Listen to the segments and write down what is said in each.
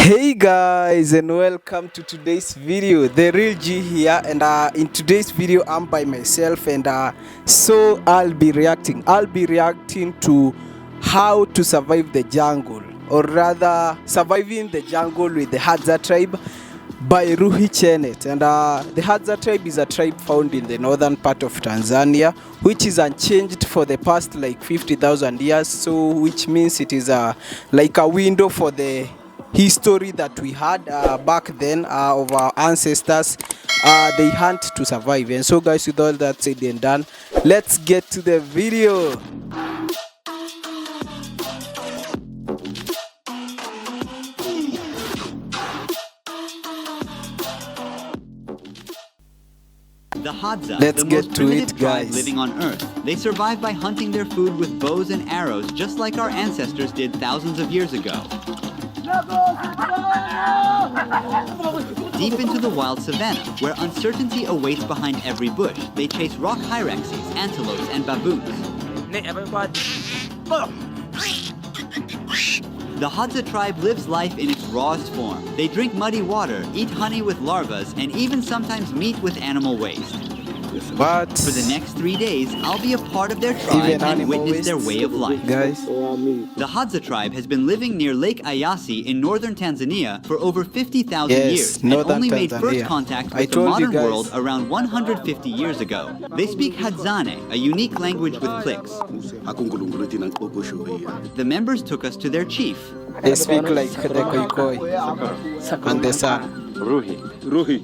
Hey guys, and welcome to today's video. The real G here, and in today's video I'm by myself, and so I'll be reacting to how to survive the jungle, or rather surviving the jungle with the Hadza tribe by Ruhi Cenet. And the Hadza tribe is a tribe found in the northern part of Tanzania, which is unchanged for the past like 50,000 years, so which means it is like a window for the history that we had back then of our ancestors. They hunt to survive. And so guys, with all that said and done, let's get to the video. The Hadza, Let's the get most to primitive it, tribe guys. living on Earth. They survive by hunting their food with bows and arrows, just like our ancestors did thousands of years ago. Deep into the wild savanna, where uncertainty awaits behind every bush, they chase rock hyraxes, antelopes, and baboons. The Hadza tribe lives life in its rawest form. They drink muddy water, eat honey with larvas, and even sometimes meat with animal waste. But For the next 3 days, I'll be a part of their tribe and witness their way of life. guys, The Hadza tribe has been living near Lake Eyasi in northern Tanzania for over 50,000 Yes, years and northern only made Tanzania. first contact I with the told you modern guys. world around 150 years ago. They speak Hadzane, a unique language with clicks. The members took us to their chief. they speak like the Koikoi and the San. Ruhi.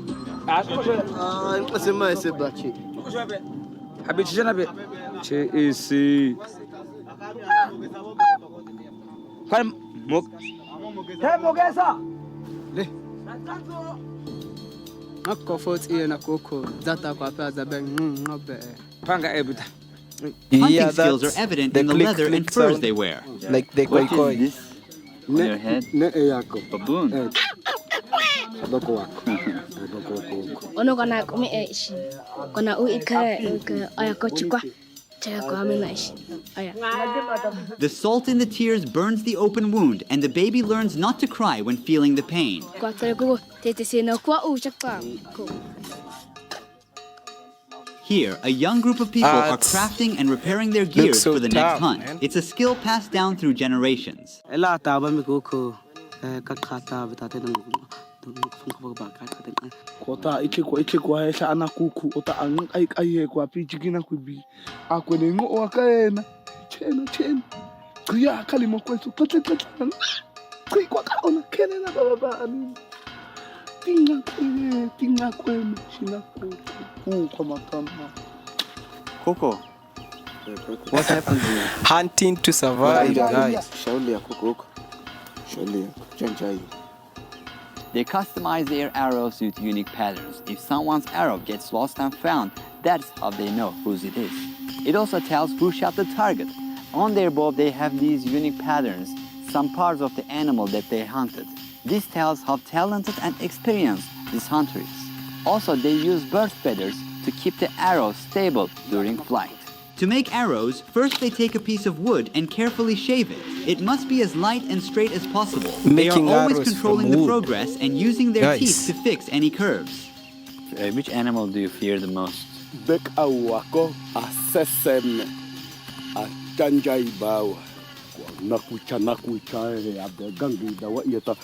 Hunting skills are evident the in the click, leather and click furs sound. they wear. Like the Koikoi. On your head? Baboon. Ono kana kumi ishi. Kana uikare aya kochikwa. Chaya kwa mina ishi. Aya. The salt in the tears burns the open wound, and the baby learns not to cry when feeling the pain. Kwa tare ko tete sino kwa uchakpa. Here, a young group of people are crafting and repairing their gears so for the next tough, hunt. man. It's a skill passed down through generations. Kota ichikwa hesha anakuku ota ang ai kwa pichikina kubi akwene ngo wakaena chena kriya kalimo kwetu kate kwa kaona kenena baba ani tinga kwene shina kwa matana Coco. What happened to you? Hunting to survive, guys. Shauli ya Coco. Shauli ya Janjai. They customize their arrows with unique patterns. If someone's arrow gets lost and found, that's how they know whose it is. It also tells who shot the target. On their bow, they have these unique patterns, some parts of the animal that they hunted. This tells how talented and experienced this hunter is. Also, they use bird feathers to keep the arrow stable during flight. To make arrows, first they take a piece of wood and carefully shave it. It must be as light and straight as possible. They are Making always arrows controlling from the wood. progress and using their Guys. teeth to fix any curves. Which animal do you fear the most? bek awako aseseme a Janjai bawa nakucha abegangi da wa yata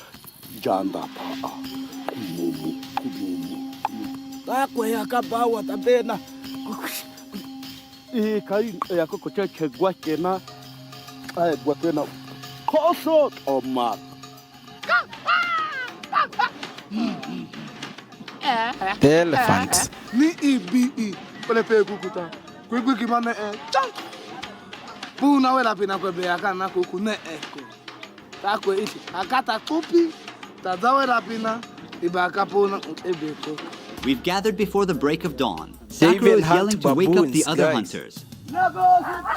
janda pa kumu takwe yakabawa tabena kai yakoko cheche gwakena ai gwakena koso oma The elephant. ni ibi ole pe kukuta kwiki mana chan puna wela pina kwebe akana kuku ne eko takwe isi akata kupi tazawela pina ibaka puna ebeko. We've gathered before the break of dawn. They Sakura even is yelling hunt to wake up the baboons, other guys. hunters.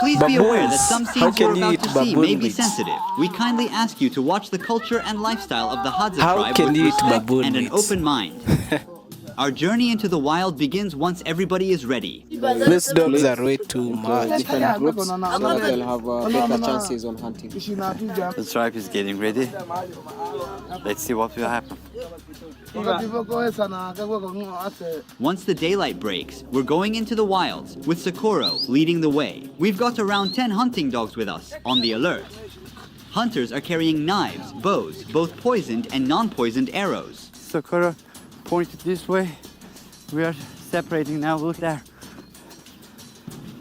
Please be aware that some Baboons. How scenes you're can you about eat to see may baboon be meat? sensitive. We kindly ask you to watch the culture and lifestyle of the Hadza How tribe can with you eat respect baboon and an meat? open mind. Our journey into the wild begins once everybody is ready. These dogs are way too much. Different groups, so they'll have better chances on hunting. The tribe is getting ready. Let's see what will happen. Once the daylight breaks, we're going into the wilds, with Socorro leading the way. We've got around 10 hunting dogs with us, on the alert. Hunters are carrying knives, bows, both poisoned and non-poisoned arrows. Socorro pointed this way. We are separating now, look there.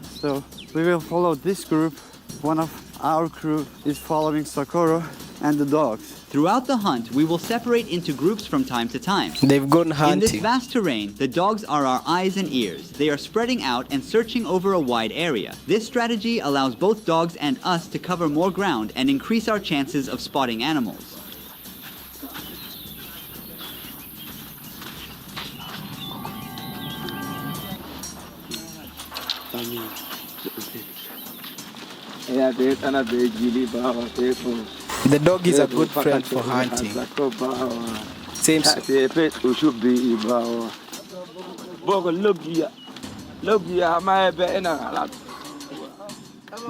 So we will follow this group. One of our crew is following Socorro and the dogs. Throughout the hunt, we will separate into groups from time to time. They've gone In this hunting. vast terrain, the dogs are our eyes and ears. They are spreading out and searching over a wide area. This strategy allows both dogs and us to cover more ground and increase our chances of spotting animals. The dog is a good friend for hunting. Same.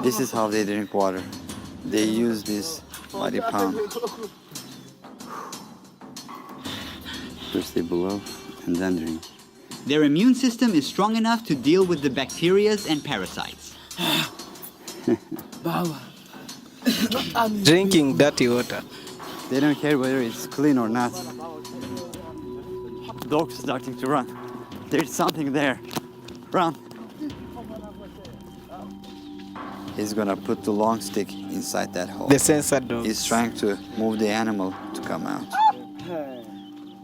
This is how they drink water. They use this muddy pond. First they blow and then drink. Their immune system is strong enough to deal with the bacteria and parasites. Drinking dirty water. They don't care whether it's clean or not. Dog's starting to run. There's something there. Run. He's gonna put the long stick inside that hole. The sensor dog. He's trying to move the animal to come out.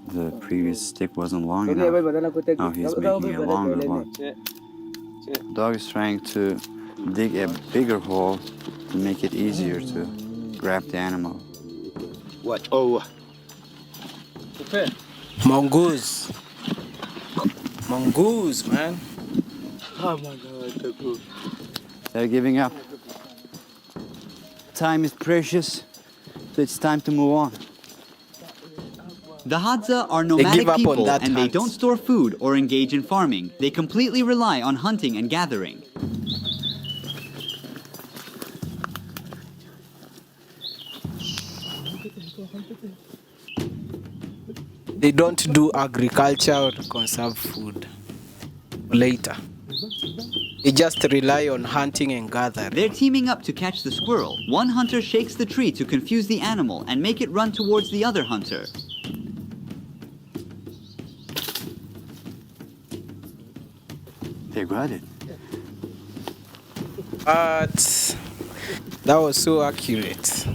The previous stick wasn't long enough. Now he's making a longer one. Dog is trying to dig a bigger hole to make it easier to grab the animal. What? Oh. Mongoose. Mongoose, man. They're giving up. Time is precious, so it's time to move on. The Hadza are give nomadic up on people that and they hunt. don't store food or engage in farming. They completely rely on hunting and gathering. They don't do agriculture or conserve food later. They just rely on hunting and gathering. They're teaming up to catch the squirrel. One hunter shakes the tree to confuse the animal and make it run towards the other hunter. They got it. But that was so accurate.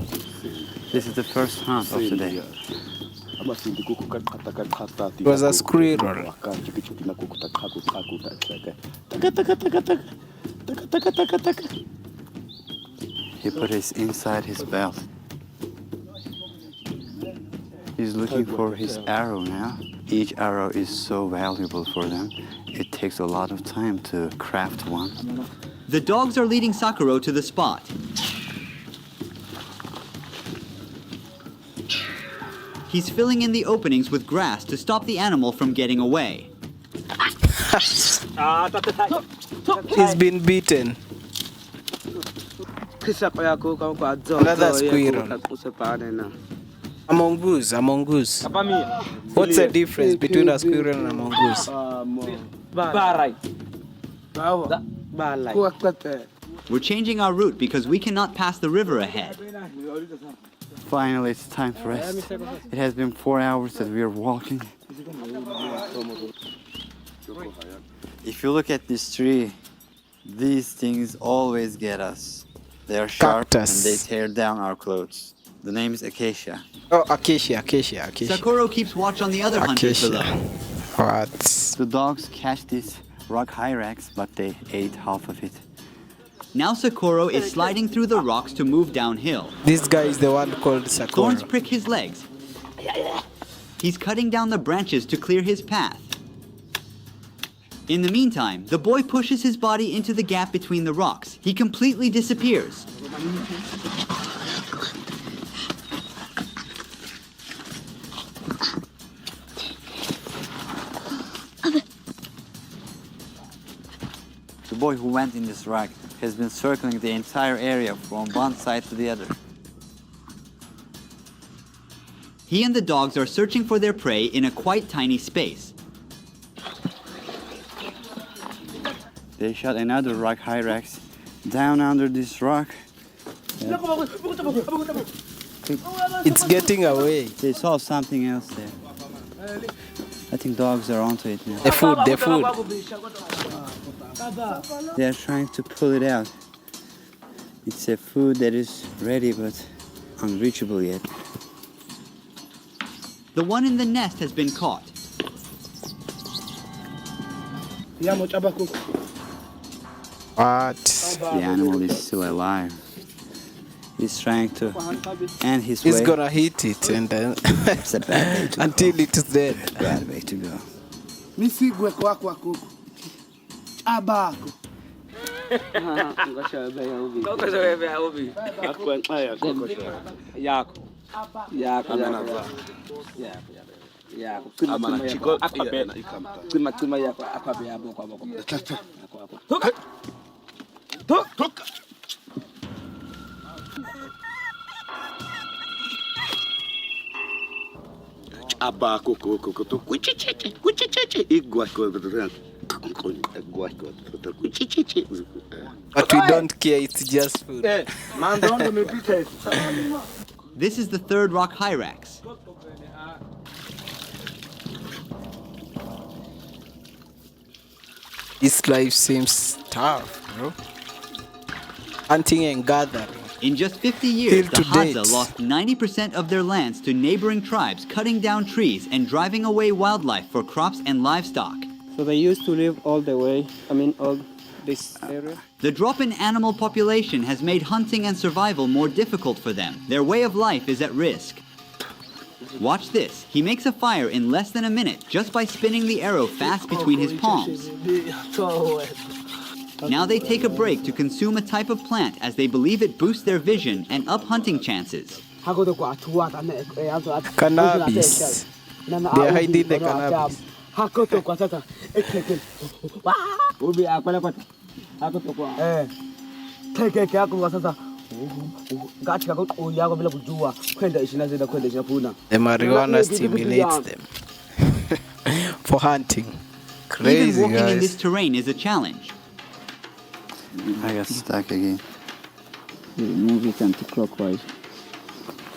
This is the first hunt of the day. It was a squirrel. He put it inside his belt. He's looking for his arrow now. Each arrow is so valuable for them. It takes a lot of time to craft one. The dogs are leading Sakuro to the spot. He's filling in the openings with grass to stop the animal from getting away. He's been beaten. Another squirrel. A mongoose, a mongoose. What's the difference between a squirrel and a mongoose? We're changing our route because we cannot pass the river ahead. Finally, it's time to rest. It has been 4 hours that we are walking. If you look at this tree, these things always get us. They are sharp Cactus. and they tear down our clothes. The name is acacia. Oh, acacia, acacia, acacia. Sakuro keeps watch on the other hunters Acacia. below. What? The dogs catch these rock hyrax, but they ate half of it. Now Sakuro is sliding through the rocks to move downhill. This guy is the one called Sakura. Thorns prick his legs. He's cutting down the branches to clear his path. In the meantime, the boy pushes his body into the gap between the rocks. He completely disappears. boy who went in this rock has been circling the entire area from one side to the other. He and the dogs are searching for their prey in a quite tiny space. They shot another rock hyrax down under this rock. It's getting away. They saw something else there. I think dogs are onto it now. The food, the food. They are trying to pull it out. It's a food that is ready but unreachable yet. The one in the nest has been caught. What? The animal is still alive. He's trying to end his He's way. gonna hit it and then It's a bad way to until go. it is dead. Bad way to go. But we don't care, it's just food. This is the third rock hyrax. This life seems tough, bro. Hunting and gathering. In just 50 years, the Till to Hadza date. lost 90% of their lands to neighboring tribes cutting down trees and driving away wildlife for crops and livestock. So they used to live all the way, all this area. The drop in animal population has made hunting and survival more difficult for them. Their way of life is at risk. Watch this. He makes a fire in less than a minute just by spinning the arrow fast between his palms. Now they take a break to consume a type of plant as they believe it boosts their vision and up hunting chances. Cannabis. They are hiding the cannabis. The marijuana stimulates them for hunting. Even Crazy, walking in this guys. terrain is a challenge. I got stuck again. Move it anti-clockwise.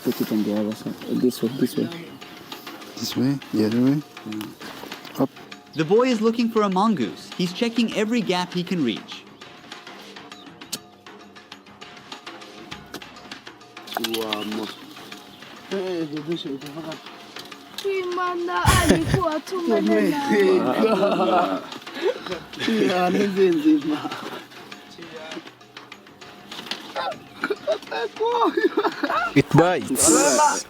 Put it on the other side. This way, this way. This way? The other way? Up. The boy is looking for a mongoose. He's checking every gap he can reach. It bites.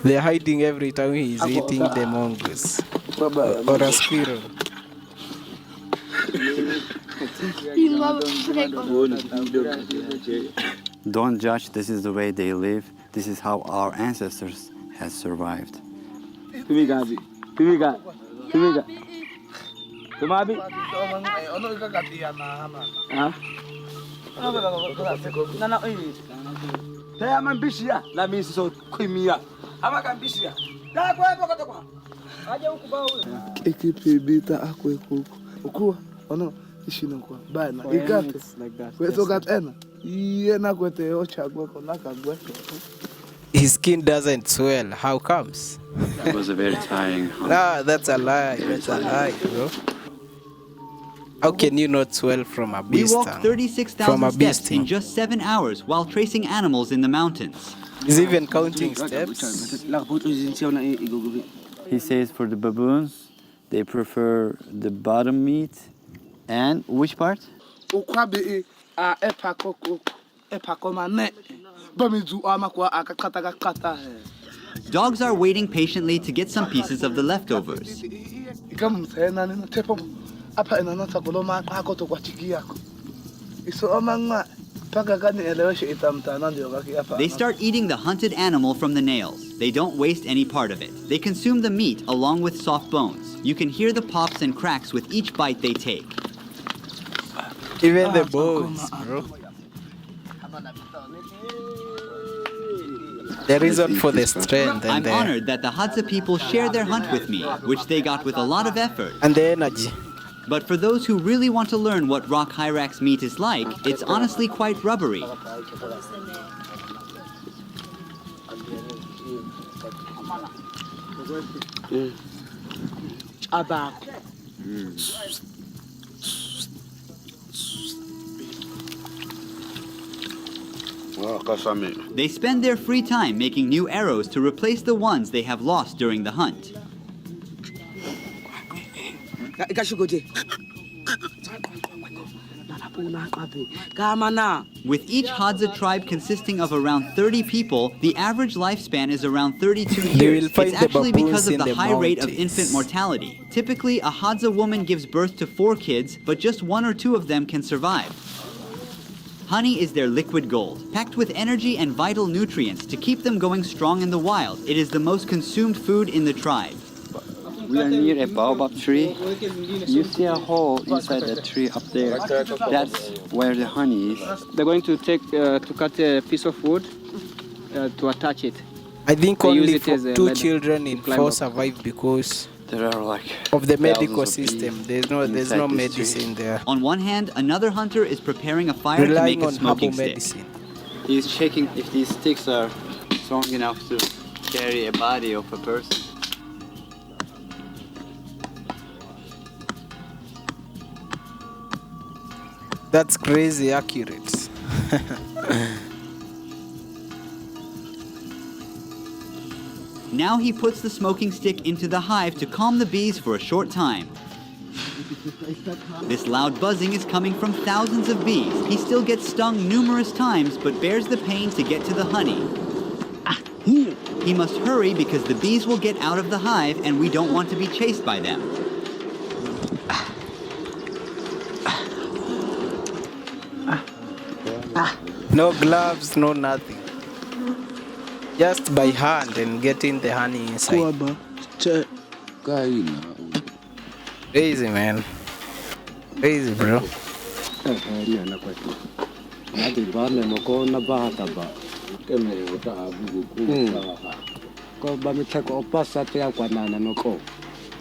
They're hiding every time he's eating the mongoose or a squirrel. Don't judge, this is the way they live. This is how our ancestors has survived. His skin doesn't swell. How comes? It was a very tiring hunt. Nah, that's a lie. That's a lie, bro. How can you not swell from a We beast? walked From 36,000 a steps beast. in just 7 hours while tracing animals in the mountains. He's even counting steps. He says for the baboons, they prefer the bottom meat. And which part? Dogs are waiting patiently to get some pieces of the leftovers. They start eating the hunted animal from the nails. They don't waste any part of it. They consume the meat along with soft bones. You can hear the pops and cracks with each bite they take. Even the bones, bro. The reason for the strength I'm and honored that the Hadza people share their hunt with me, which they got with a lot of effort. and the energy. But for those who really want to learn what rock hyrax meat is like, it's honestly quite rubbery. They spend their free time making new arrows to replace the ones they have lost during the hunt. With each Hadza tribe consisting of around 30 people, the average lifespan is around 32 years. will find It's the actually because baboons of in the the high rate of mountains. infant mortality. Typically, a Hadza woman gives birth to 4 kids, but just 1 or 2 of them can survive. Honey is their liquid gold, packed with energy and vital nutrients to keep them going strong in the wild. It is the most consumed food in the tribe. We are near a baobab tree. You see a hole inside the tree up there. That's where the honey is. They're going to cut a piece of wood to attach it. I think They use only it as a 2 ladder children in to climb 4 up. survive because There are like of the medical thousands of system. bees There's no inside this tree. medicine there. On one hand, another hunter is preparing a fire to make Relying a on herbal smoking stick. medicine. He's checking if these sticks are strong enough to carry a body of a person. That's crazy accurate. Now he puts the smoking stick into the hive to calm the bees for a short time. This loud buzzing is coming from thousands of bees. He still gets stung numerous times, but bears the pain to get to the honey. He must hurry because the bees will get out of the hive and we don't want to be chased by them. No gloves, no nothing. Just by hand and getting the honey inside. Crazy, man. Crazy, bro.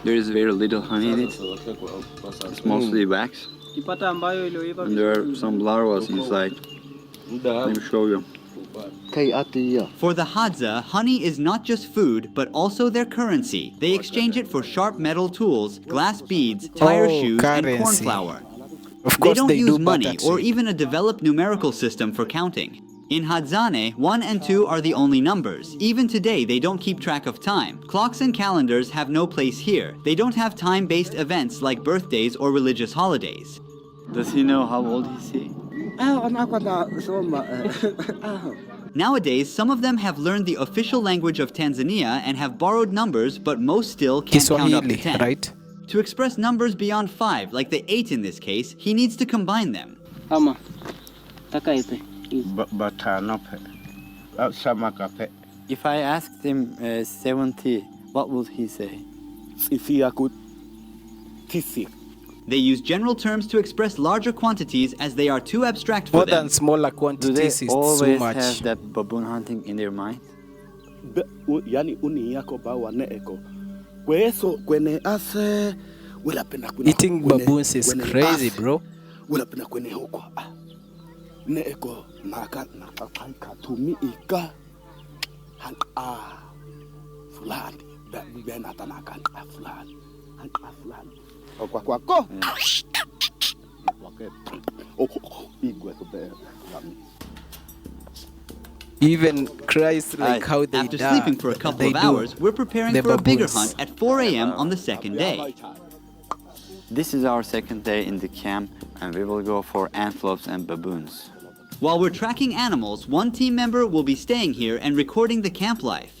There is very little honey in it. It's mostly wax. And there are some larvae inside. Let me show you. For the Hadza, honey is not just food, but also their currency. They exchange it for sharp metal tools, glass beads, tire shoes, and corn currency. flour. Of They course don't they use do money butter or too. even a developed numerical system for counting. In Hadzane, 1 and 2 are the only numbers. Even today, they don't keep track of time. Clocks and calendars have no place here. They don't have time-based events like birthdays or religious holidays. Does he know how old is he? Nowadays, some of them have learned the official language of Tanzania and have borrowed numbers, but most still can't count up to Kiswahili, 10. right? To express numbers beyond 5, like the 8 in this case, he needs to combine them. Ama, taka ipe. If I asked him 70, what would he say? They use general terms to express larger quantities as they are too abstract for More them. than smaller Do they quantities is too always much. have that baboon hunting in their mind? Eating baboons is crazy, bro. Even Christ, like how they After die. sleeping for a couple they of do. hours, we're preparing The for a bigger baboons. hunt at 4 a.m. on the second day. This is our second day in the camp, and we will go for antelopes and baboons. While we're tracking animals, one team member will be staying here and recording the camp life.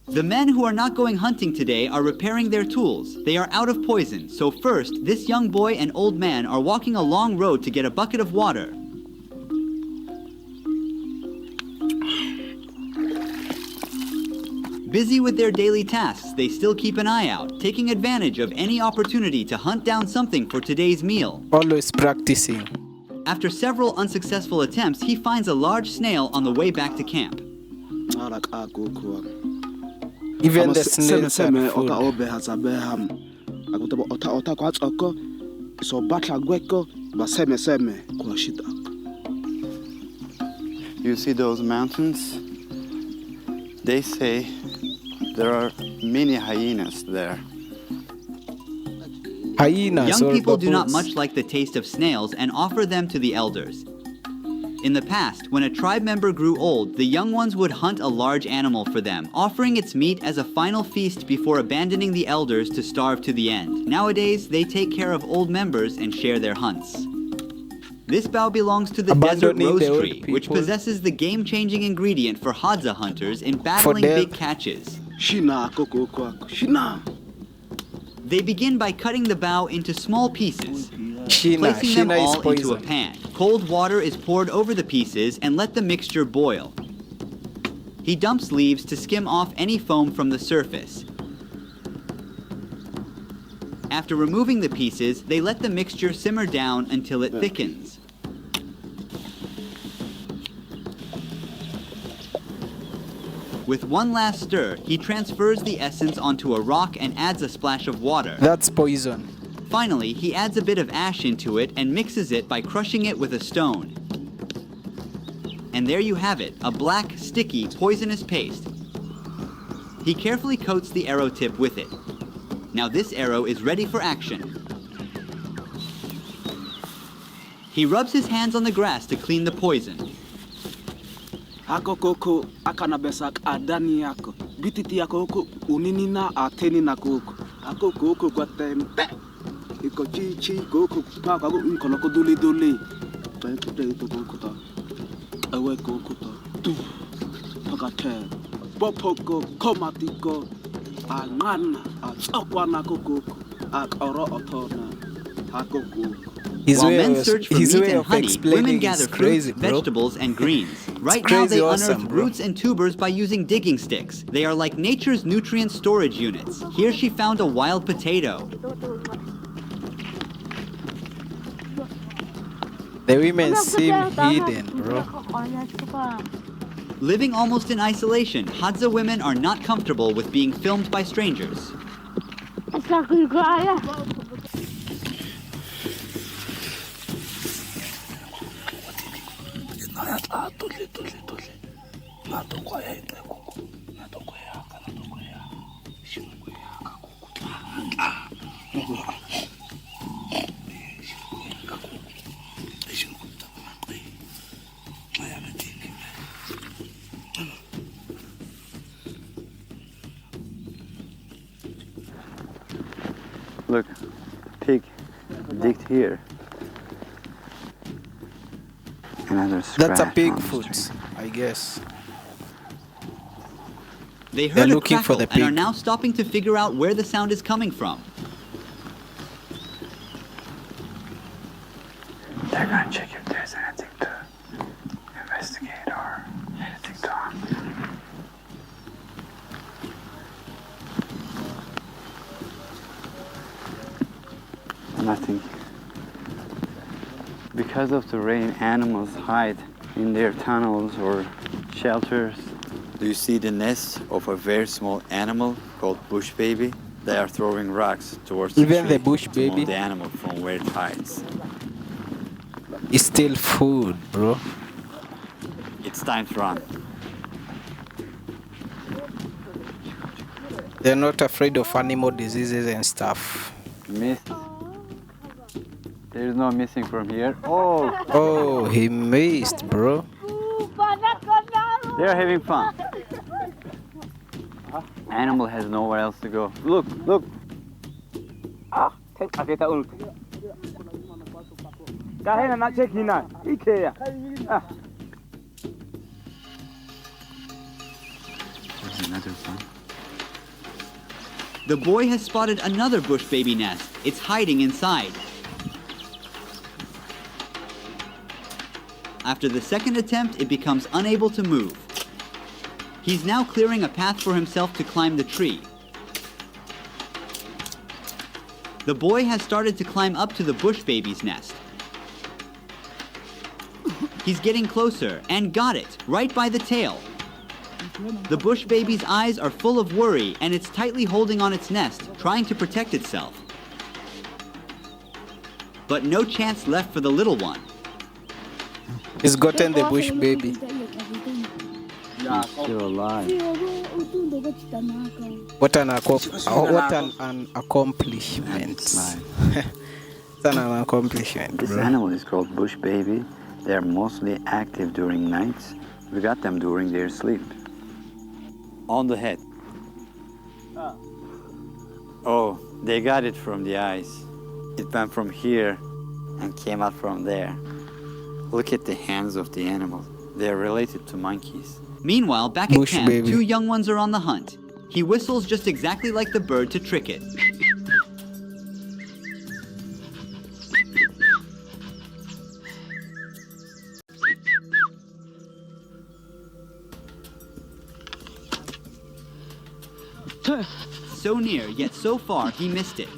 The men who are not going hunting today are repairing their tools. They are out of poison, so first, this young boy and old man are walking a long road to get a bucket of water. Busy with their daily tasks, they still keep an eye out, taking advantage of any opportunity to hunt down something for today's meal. Always practicing. After several unsuccessful attempts, he finds a large snail on the way back to camp. Even the snails are food. You see those mountains? They say there are many hyenas there. Hyenas Young or people do not baboons. much like the taste of snails and offer them to the elders. In the past, when a tribe member grew old, the young ones would hunt a large animal for them, offering its meat as a final feast before abandoning the elders to starve to the end. Nowadays, they take care of old members and share their hunts. This bough belongs to the desert Abandoning rose the old tree, which people. possesses the game-changing ingredient for Hadza hunters in battling death. big catches. Shina koko kwako. Shina. They begin by cutting the bough into small pieces. Shina. Placing them Shina is all into a poison. pan. Cold water is poured over the pieces and let the mixture boil. He dumps leaves to skim off any foam from the surface. After removing the pieces, they let the mixture simmer down until it thickens. With one last stir, he transfers the essence onto a rock and adds a splash of water. That's poison. Finally, he adds a bit of ash into it and mixes it by crushing it with a stone. And there you have it, a black, sticky, poisonous paste. He carefully coats the arrow tip with it. Now this arrow is ready for action. He rubs his hands on the grass to clean the poison. Ako koko akana besak adani yako. Bititi yako koko unini na ateni na koko. Ako koko kwa tempe. Iko chi koko paka ko unkono ko duli duli. Tai kutai to koko ta. Awe koko ta. Tu. Paka te. Popoko komatiko. Angana atsakwana koko. Akoro otona. Ako koko. While men search for meat and of honey, women explaining gather is crazy, fruits, bro. vegetables, and greens. Right now crazy they awesome, unearth bro. roots and tubers by using digging sticks. They are like nature's nutrient storage units. Here she found a wild potato. The women seem hidden, bro. Living almost in isolation, Hadza women are not comfortable with being filmed by strangers. Look, pig digged here. Another That's a scratch pig on the foot, string. I guess. They They're heard a looking for crackle the and are pig. now stopping to figure out where the sound is coming from. They're gonna check if there's anything to investigate or anything to hunt. Nothing. Because of the rain, animals hide in their tunnels or shelters. Do you see the nest of a very small animal called bush baby? They are throwing rocks towards Even the the bush tree to warn baby? the animal from where it hides. It's still food, bro. It's time to run. They're not afraid of animal diseases and stuff. Missed. There's no missing from here. Oh, Oh, he missed, bro. they're having fun. Animal has nowhere else to go. Look, look. There's another one. The boy has spotted another bush baby nest. It's hiding inside. After the second attempt, it becomes unable to move. He's now clearing a path for himself to climb the tree. The boy has started to climb up to the bush baby's nest. He's getting closer and got it, right by the tail. The bush baby's eyes are full of worry and it's tightly holding on its nest, trying to protect itself. But no chance left for the little one. He's gotten the bush baby. He's still alive. What an accomplishment. It's an accomplishment, This bro. animal is called bush baby. They're mostly active during nights. We got them during their sleep. On the head. Oh, they got it from the eyes. It went from here and came out from there. Look at the hands of the animal. They're related to monkeys. Meanwhile, back at Bush camp, baby. 2 young ones are on the hunt. He whistles just exactly like the bird to trick it. So near, yet so far, he missed it.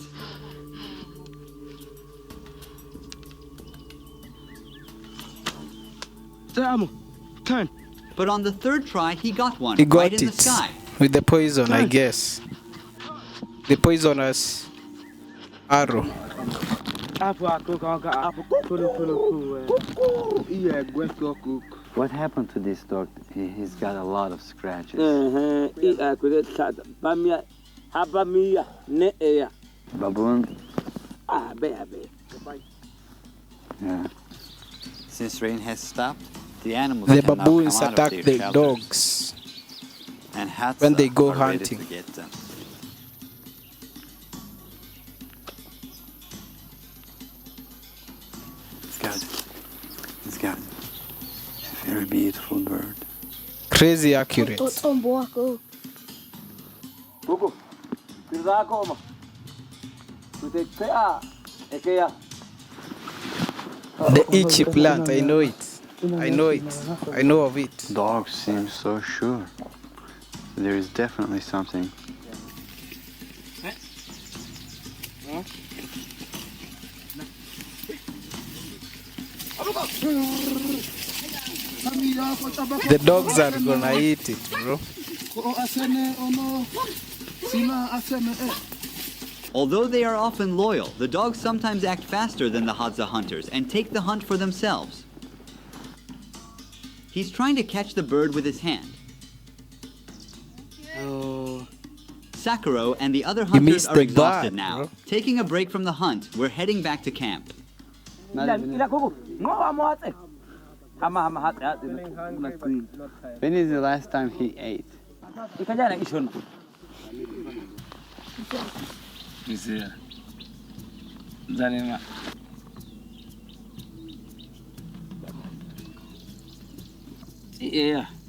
Turn. But on the 3rd try, he got one He got right in the it sky. with the poison, I guess. The poisonous arrow. What happened to this dog? He's got a lot of scratches. Baboon? Yeah. Since rain has stopped, the animals The cannot baboons come out of attack their the shelters. dogs. And Hadza when they go are ready hunting. to get them. It's got a very beautiful bird. Crazy accurate. The itchy plant, I know it. I know it. I know of it. Dogs seem so sure. There is definitely something. The dogs are gonna eat it, bro. Although they are often loyal, the dogs sometimes act faster than the Hadza hunters and take the hunt for themselves. He's trying to catch the bird with his hand. Sakuro and the other hunters missed are the exhausted bird, now. bro. Taking a break from the hunt, we're heading back to camp. When is the last time he ate?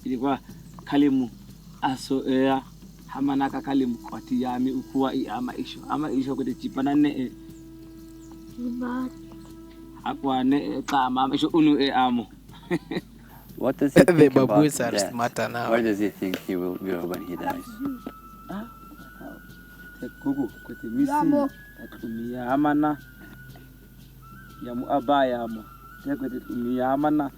Ilikuwa kalimu aso hamanaka kalimu kwati yami ukuwa ama isho kote chipana ne akwa ne kama isho unu amo. What does he The think about baboons are death? smarter now. Where does he think he will go when he dies? Kuku kote misi atumia amana yamu abaya amo kote tumia amana.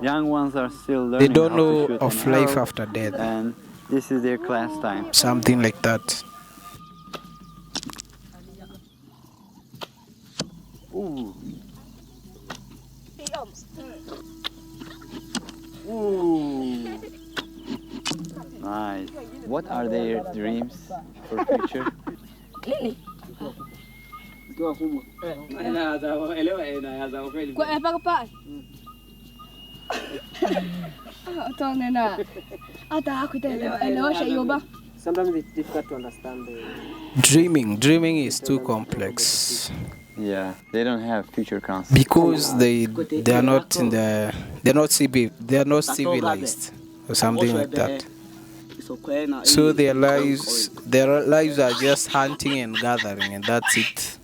Young ones are still They learning don't how know to shoot of an life arrow, after death. and this is their class time. Something like that. Ooh. Ooh. Nice. What are their dreams for future? Sometimes it's difficult to understand Dreaming is too complex Yeah, they don't have future concepts. because they are not in the they're not civilized or something like that. So their lives are just hunting and gathering, and that's it.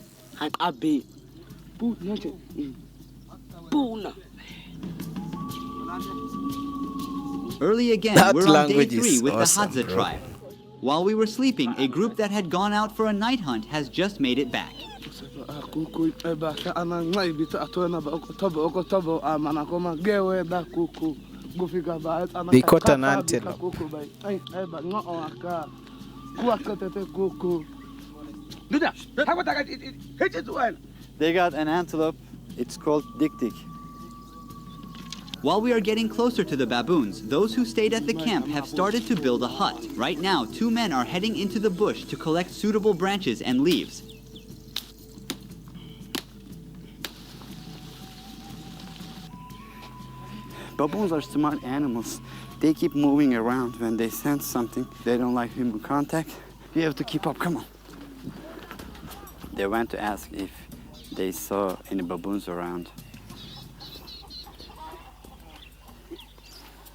Early again, That we're on day language 3 is with awesome, the Hadza bro. tribe. While we were sleeping, a group that had gone out for a night hunt has just made it back. Kuku eba sa ana ngai bita atona ba okotobo amana koma gewe da kuku gufika ba ana They caught an antelope. kuku ba ai eba ngo aka kuaka tete kuku Duda hawa taka hit one. They got an antelope. It's called dik dik. While we are getting closer to the baboons, those who stayed at the camp have started to build a hut. Right now, 2 men are heading into the bush to collect suitable branches and leaves. Baboons are smart animals. They keep moving around when they sense something. They don't like human contact. You have to keep up, come on. They went to ask if they saw any baboons around.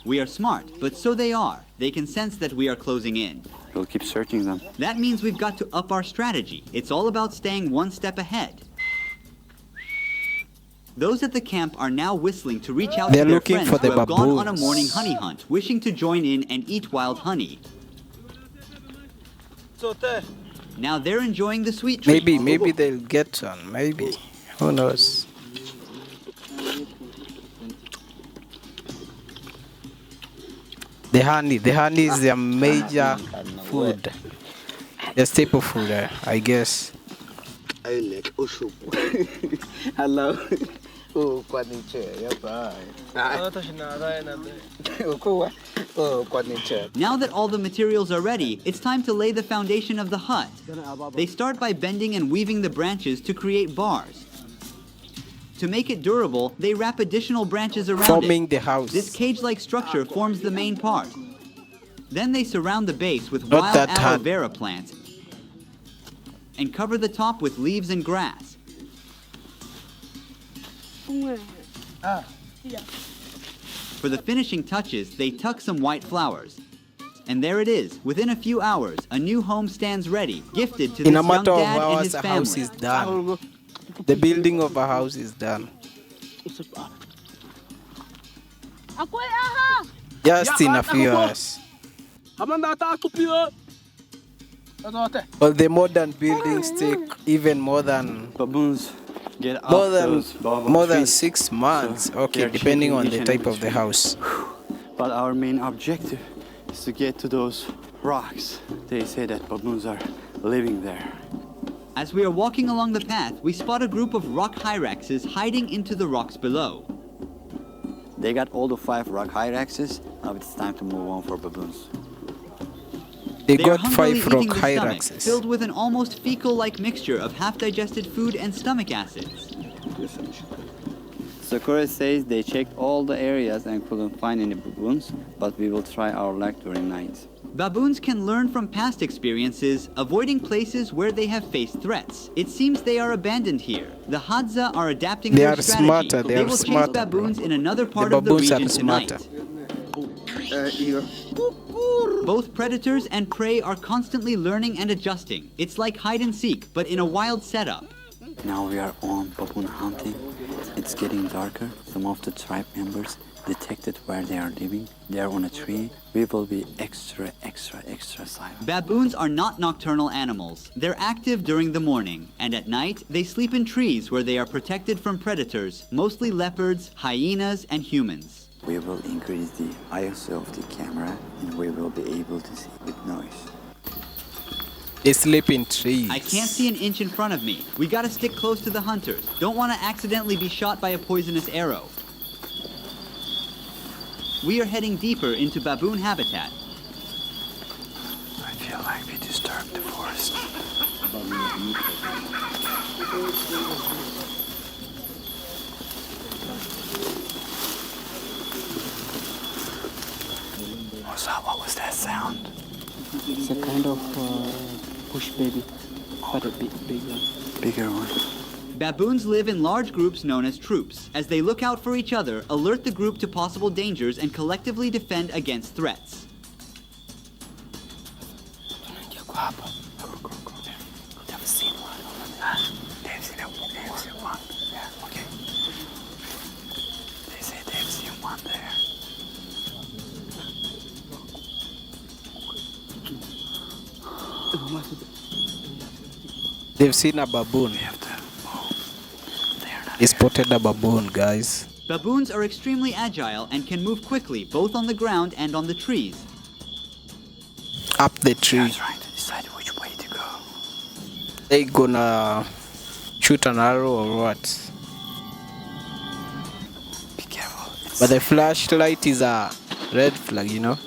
We are smart, but so they are. They can sense that we are closing in. We'll keep searching them. That means we've got to up our strategy. It's all about staying 1 step ahead. Those at the camp are now whistling to reach out They're to their looking friends for the who have gone on a baboons. morning honey hunt, wishing to join in and eat wild honey. Now they're enjoying the sweet treat. Maybe they'll get one. Maybe. Who knows? The honey is their major food. The staple food, I guess. I like ushupu. Hello. Oh, kwaniche, yapa. Now that all the materials are ready, it's time to lay the foundation of the hut. They start by bending and weaving the branches to create bars. To make it durable, they wrap additional branches around Forming it. the house. This cage-like structure forms the main part. Then they surround the base with Not wild that aloe hard. vera plants and cover the top with leaves and grass. For the finishing touches, they tuck some white flowers. And there it is. Within a few hours, a new home stands ready, gifted to this In a young matter of dad and hours, his a house family. is done. The building of a house is done. Just in a few hours. Well, the modern buildings take even more than Baboons get up those baobab more than trees. 6 months. So Okay, they're depending checking on each the and type every of the tree. house. But our main objective is to get to those rocks. They say that baboons are living there. As we are walking along the path, we spot a group of rock hyraxes hiding into the rocks below. They got all the 5 rock hyraxes. Now it's time to move on for baboons. They They are got hungrily 5 rock eating the stomach, hyraxes. filled with an almost fecal-like mixture of half-digested food and stomach acids. Sakura says they checked all the areas and couldn't find any baboons, but we will try our luck during night. Baboons can learn from past experiences, avoiding places where they have faced threats. It seems they are abandoned here. The Hadza are adapting They their are strategy. smarter, they are will smarter, chase baboons in another part The of the baboons are region tonight. smarter. Both predators and prey are constantly learning and adjusting. It's like hide and seek, but in a wild setup. Now we are on baboon hunting. It's getting darker. Some of the tribe members detected where they are living. They are on a tree. We will be extra silent. Baboons are not nocturnal animals. They're active during the morning, and at night, they sleep in trees where they are protected from predators, mostly leopards, hyenas, and humans. We will increase the ISO of the camera and we will be able to see with noise. They sleep in trees. I can't see an inch in front of me. We gotta stick close to the hunters. Don't want to accidentally be shot by a poisonous arrow. We are heading deeper into baboon habitat. I feel like we disturbed the forest. What was that sound? It's a kind of bush baby, but a bit bigger. Bigger one. Baboons live in large groups known as troops. As they look out for each other, alert the group to possible dangers, and collectively defend against threats. They've seen one. They've seen one. Yeah, okay. They say they've seen one there. They've seen a baboon. They spotted a baboon, guys. Baboons are extremely agile and can move quickly both on the ground and on the trees. Up the tree. Trying to decide which way to go. They gonna shoot an arrow or what? Be careful. But the flashlight is a red flag, you know.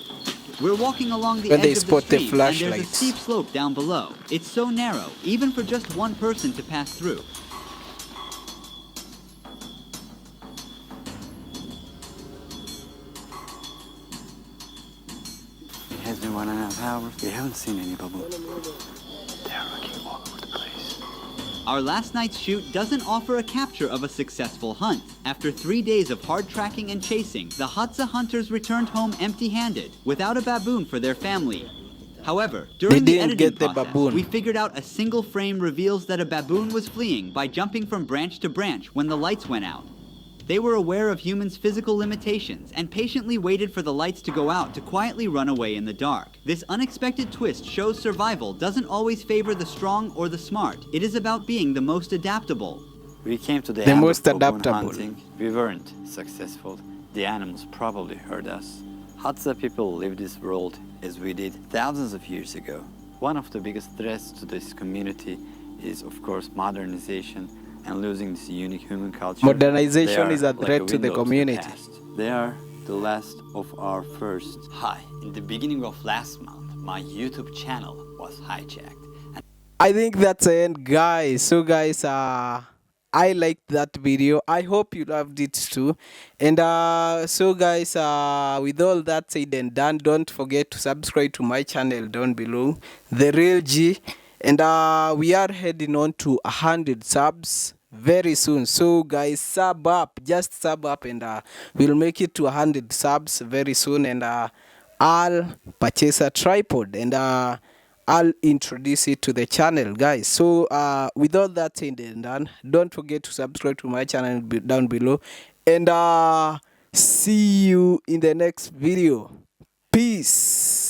We're walking along the When they edge of the spot the stream, and there's a flashlights. steep slope down below. It's so narrow, even for just one person to pass through. It has been 1.5 hours. We haven't seen any baboons. They are looking all over the place. Our last night's shoot doesn't offer a capture of a successful hunt. After 3 days of hard tracking and chasing, the Hadza hunters returned home empty-handed, without a baboon for their family. However, during the didn't editing get the process, baboon. we figured out a single frame reveals that a baboon was fleeing by jumping from branch to branch when the lights went out. They were aware of humans' physical limitations and patiently waited for the lights to go out to quietly run away in the dark. This unexpected twist shows survival doesn't always favor the strong or the smart. It is about being the most adaptable. We came to the The end most of baboon adaptable. hunting. We weren't successful. The animals probably heard us. Hadza people live this world as we did thousands of years ago. One of the biggest threats to this community is, of course, modernization and losing this unique human culture. Modernization They is a are like threat to the window community. past. They are the last of our first. Hi, in the beginning of last month, my YouTube channel was hijacked. I think that's the end, guys. So guys, I liked that video. I hope you loved it too. And so guys, with all that said and done, don't forget to subscribe to my channel down below, The Real G. And we are heading on to 100 subs very soon. So guys, sub up, just sub up, and we'll make it to 100 subs very soon. And I'll purchase a tripod, and I'll introduce it to the channel, guys. So with all that said and done, don't forget to subscribe to my channel down below, and see you in the next video. Peace.